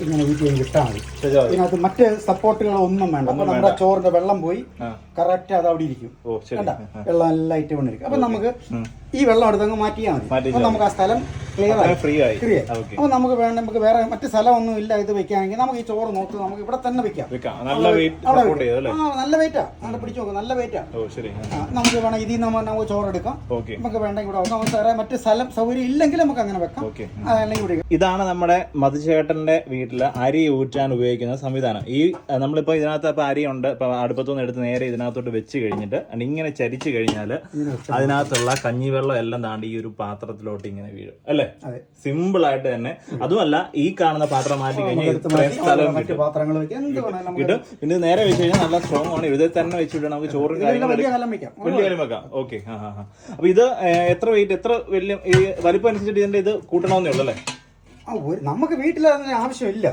ഇങ്ങനെ വീട്ടിൽ കിട്ടാൻ മതി. ഇതിനകത്ത് മറ്റ് സപ്പോർട്ടുകളൊന്നും വേണ്ട. അപ്പൊ നമ്മുടെ ചോറിന്റെ വെള്ളം പോയി കറക്റ്റ് അത് അവിടെ ഇരിക്കും. വെള്ളം എല്ലാം ഇട്ട് കൊണ്ടിരിക്കും. അപ്പൊ നമുക്ക് ഈ വെള്ളം എടുത്തങ്ങ് മാറ്റിയാൽ മതി. അപ്പൊ നമുക്ക് ആ സ്ഥലം ക്ലിയർ ആയി ഫ്രീ ആയി. അപ്പൊ നമുക്ക് വേണ്ട, നമുക്ക് വേറെ മറ്റ് സ്ഥലമൊന്നും ഇല്ല ഇത് വെക്കാമെങ്കിൽ നമുക്ക് ഈ ചോറ് നോക്ക് നമുക്ക് ഇവിടെ തന്നെ വെക്കാം. നല്ല വെയിറ്റാ, നല്ല പിടിച്ചു നോക്കും, നല്ല വെയിറ്റാ. നമുക്ക് വേണം ഇതിൽ നിന്ന് നമുക്ക് ചോറ് എടുക്കാം. നമുക്ക് വേണ്ടെങ്കിൽ ഇവിടെ നമുക്ക് വേറെ മറ്റ് സ്ഥലം സൗകര്യം ഇല്ലെങ്കിൽ നമുക്ക് അങ്ങനെ വെക്കാം. ഇതാണ് നമ്മുടെ മധുചേട്ടന്റെ വീട്ടില് അരി ഊറ്റാൻ ഉപയോഗിക്കുന്ന സംവിധാനം. ഈ നമ്മളിപ്പോ ഇതിനകത്ത് ഇപ്പൊ അരിയുണ്ട്, ഇപ്പൊ അടുപ്പത്തുനിന്ന് എടുത്ത് നേരെ ഇതിനകത്തോട്ട് വെച്ച് കഴിഞ്ഞിട്ട് ഇങ്ങനെ ചരിച്ചു കഴിഞ്ഞാല് അതിനകത്തുള്ള കഞ്ഞിവെള്ളം എല്ലാം താണ്ടി ഈ ഒരു പാത്രത്തിലോട്ട് ഇങ്ങനെ വീഴും അല്ലേ? സിമ്പിൾ ആയിട്ട് തന്നെ. അതുമല്ല ഈ കാണുന്ന പാത്രം മാറ്റി കഴിഞ്ഞാൽ കിട്ടും. പിന്നെ നേരെ വെച്ച് കഴിഞ്ഞാൽ നല്ല സ്ട്രോങ് ആണ്. ഇതിൽ തന്നെ വെച്ചിട്ട് നമുക്ക് ചോറും കാര്യങ്ങളും വലിയ കാലം വെക്കാം. ഓക്കെ. അപ്പൊ ഇത് എത്ര വെയിറ്റ്, എത്ര വലിയ വലിപ്പം അനുസരിച്ചിട്ട് ഇതിന്റെ ഇത് കൂട്ടണമെന്നേ ഉള്ളൂ അല്ലേ? നമുക്ക് വീട്ടിൽ അതിന് ആവശ്യമില്ല.